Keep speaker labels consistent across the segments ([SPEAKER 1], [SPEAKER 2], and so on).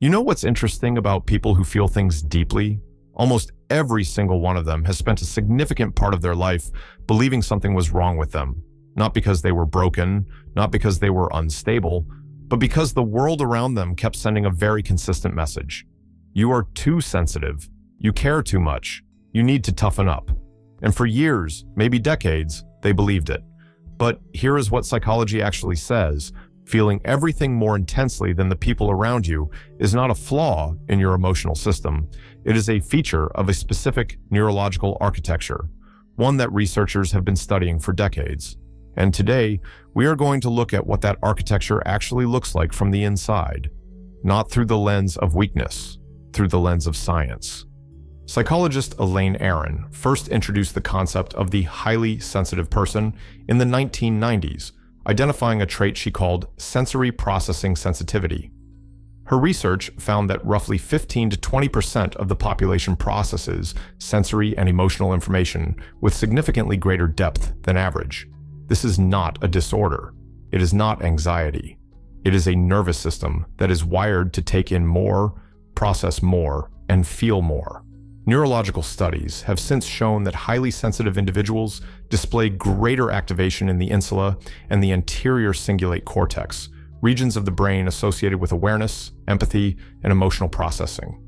[SPEAKER 1] You know what's interesting about people who feel things deeply? Almost every single one of them has spent a significant part of their life believing something was wrong with them. Not because they were broken, not because they were unstable, but because the world around them kept sending a very consistent message. You are too sensitive. You care too much. You need to toughen up. And for years, maybe decades, they believed it. But here is what psychology actually says. Feeling everything more intensely than the people around you is not a flaw in your emotional system. It is a feature of a specific neurological architecture, one that researchers have been studying for decades. And today, we are going to look at what that architecture actually looks like from the inside, not through the lens of weakness, through the lens of science. Psychologist Elaine Aron first introduced the concept of the highly sensitive person in the 1990s, identifying a trait she called sensory processing sensitivity. Her research found that roughly 15 to 20% of the population processes sensory and emotional information with significantly greater depth than average. This is not a disorder. It is not anxiety. It is a nervous system that is wired to take in more, process more, and feel more. Neurological studies have since shown that highly sensitive individuals display greater activation in the insula and the anterior cingulate cortex, regions of the brain associated with awareness, empathy, and emotional processing.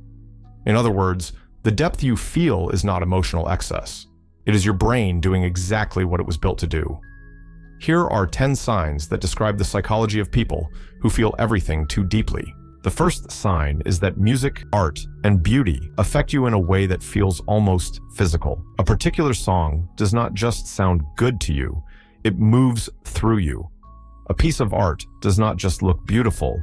[SPEAKER 1] In other words, the depth you feel is not emotional excess. It is your brain doing exactly what it was built to do. Here are 10 signs that describe the psychology of people who feel everything too deeply. The first sign is that music, art, and beauty affect you in a way that feels almost physical. A particular song does not just sound good to you, it moves through you. A piece of art does not just look beautiful,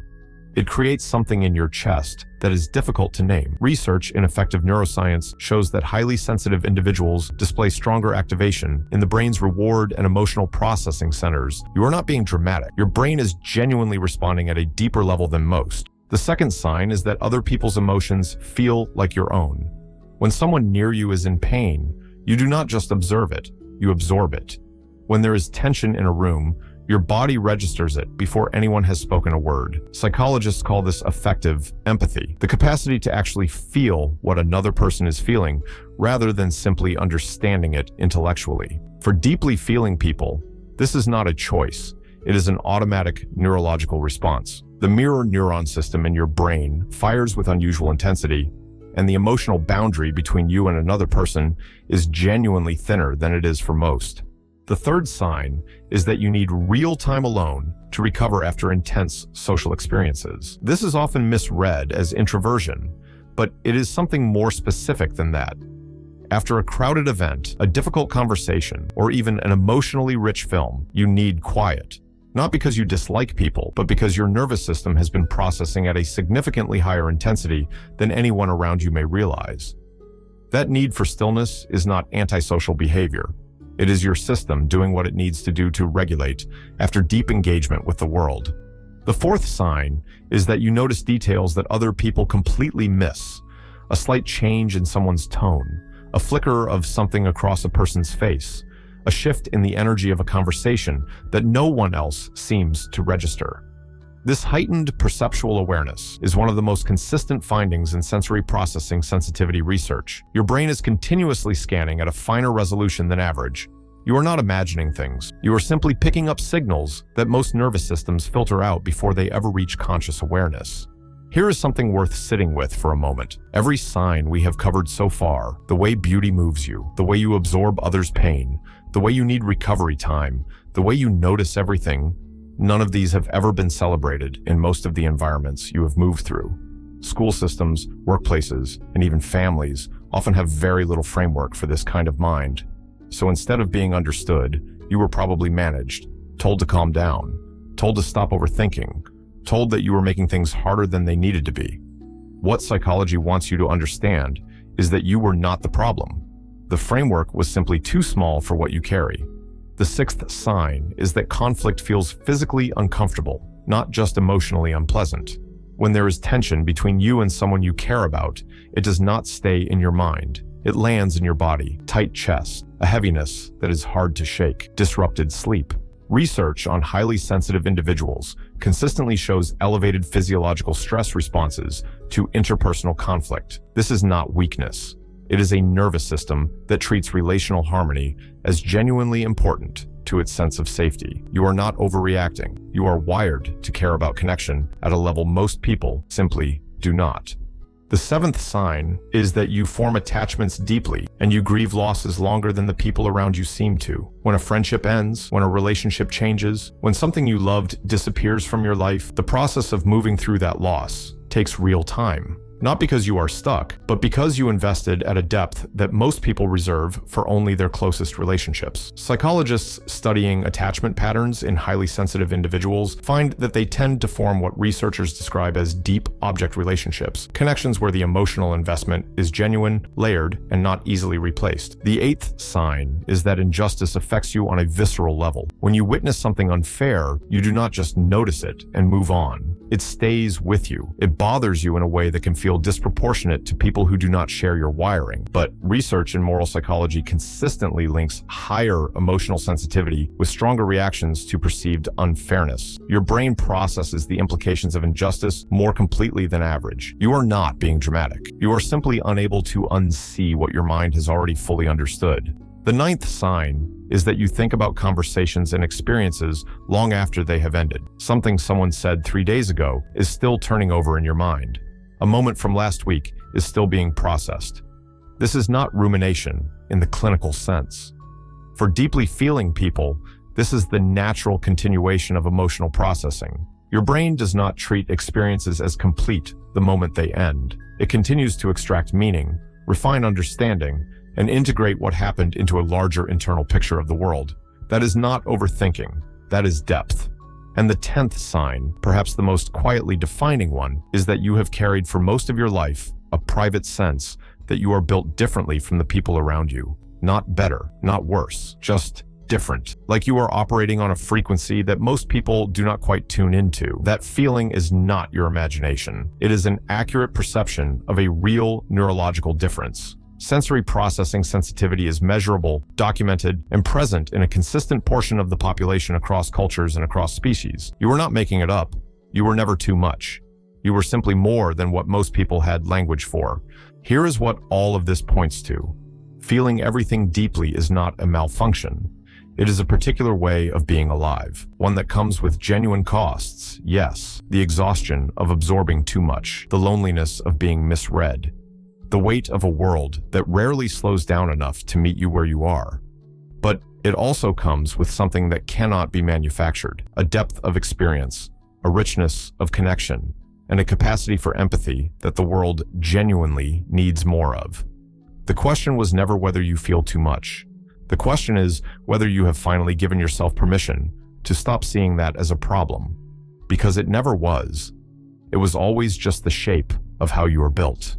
[SPEAKER 1] it creates something in your chest that is difficult to name. Research in affective neuroscience shows that highly sensitive individuals display stronger activation in the brain's reward and emotional processing centers. You are not being dramatic. Your brain is genuinely responding at a deeper level than most. The second sign is that other people's emotions feel like your own. When someone near you is in pain, you do not just observe it, you absorb it. When there is tension in a room, your body registers it before anyone has spoken a word. Psychologists call this affective empathy, the capacity to actually feel what another person is feeling rather than simply understanding it intellectually. For deeply feeling people, this is not a choice. It is an automatic neurological response. The mirror neuron system in your brain fires with unusual intensity, and the emotional boundary between you and another person is genuinely thinner than it is for most. The third sign is that you need real time alone to recover after intense social experiences. This is often misread as introversion, but it is something more specific than that. After a crowded event, a difficult conversation, or even an emotionally rich film, you need quiet. Not because you dislike people, but because your nervous system has been processing at a significantly higher intensity than anyone around you may realize. That need for stillness is not antisocial behavior. It is your system doing what it needs to do to regulate after deep engagement with the world. The fourth sign is that you notice details that other people completely miss. A slight change in someone's tone, a flicker of something across a person's face, a shift in the energy of a conversation that no one else seems to register. This heightened perceptual awareness is one of the most consistent findings in sensory processing sensitivity research. Your brain is continuously scanning at a finer resolution than average. You are not imagining things. You are simply picking up signals that most nervous systems filter out before they ever reach conscious awareness. Here is something worth sitting with for a moment. Every sign we have covered so far, the way beauty moves you, the way you absorb others' pain, the way you need recovery time, the way you notice everything, none of these have ever been celebrated in most of the environments you have moved through. School systems, workplaces, and even families often have very little framework for this kind of mind. So instead of being understood, you were probably managed, told to calm down, told to stop overthinking, told that you were making things harder than they needed to be. What psychology wants you to understand is that you were not the problem. The framework was simply too small for what you carry. The sixth sign is that conflict feels physically uncomfortable, not just emotionally unpleasant. When there is tension between you and someone you care about, it does not stay in your mind. It lands in your body, tight chest, a heaviness that is hard to shake, disrupted sleep. Research on highly sensitive individuals consistently shows elevated physiological stress responses to interpersonal conflict. This is not weakness. It is a nervous system that treats relational harmony as genuinely important to its sense of safety. You are not overreacting. You are wired to care about connection at a level most people simply do not. The seventh sign is that you form attachments deeply and you grieve losses longer than the people around you seem to. When a friendship ends, when a relationship changes, when something you loved disappears from your life, the process of moving through that loss takes real time. Not because you are stuck, but because you invested at a depth that most people reserve for only their closest relationships. Psychologists studying attachment patterns in highly sensitive individuals find that they tend to form what researchers describe as deep object relationships, connections where the emotional investment is genuine, layered, and not easily replaced. The eighth sign is that injustice affects you on a visceral level. When you witness something unfair, you do not just notice it and move on. It stays with you. It bothers you in a way that can feel disproportionate to people who do not share your wiring. But research in moral psychology consistently links higher emotional sensitivity with stronger reactions to perceived unfairness. Your brain processes the implications of injustice more completely than average. You are not being dramatic. You are simply unable to unsee what your mind has already fully understood. The ninth sign is that you think about conversations and experiences long after they have ended. Something someone said 3 days ago is still turning over in your mind. A moment from last week is still being processed. This is not rumination in the clinical sense. For deeply feeling people, this is the natural continuation of emotional processing. Your brain does not treat experiences as complete the moment they end. It continues to extract meaning, refine understanding, and integrate what happened into a larger internal picture of the world. That is not overthinking. That is depth. And the 10th sign, perhaps the most quietly defining one, is that you have carried for most of your life a private sense that you are built differently from the people around you. Not better, not worse, just different. Like you are operating on a frequency that most people do not quite tune into. That feeling is not your imagination. It is an accurate perception of a real neurological difference. Sensory processing sensitivity is measurable, documented, and present in a consistent portion of the population across cultures and across species. You were not making it up. You were never too much. You were simply more than what most people had language for. Here is what all of this points to. Feeling everything deeply is not a malfunction. It is a particular way of being alive, one that comes with genuine costs, yes, the exhaustion of absorbing too much, the loneliness of being misread, the weight of a world that rarely slows down enough to meet you where you are. But it also comes with something that cannot be manufactured, a depth of experience, a richness of connection, and a capacity for empathy that the world genuinely needs more of. The question was never whether you feel too much. The question is whether you have finally given yourself permission to stop seeing that as a problem, because it never was. It was always just the shape of how you are built.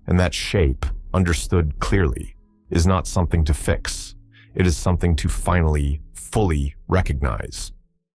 [SPEAKER 1] And that shape, understood clearly, is not something to fix. It is something to finally, fully recognize.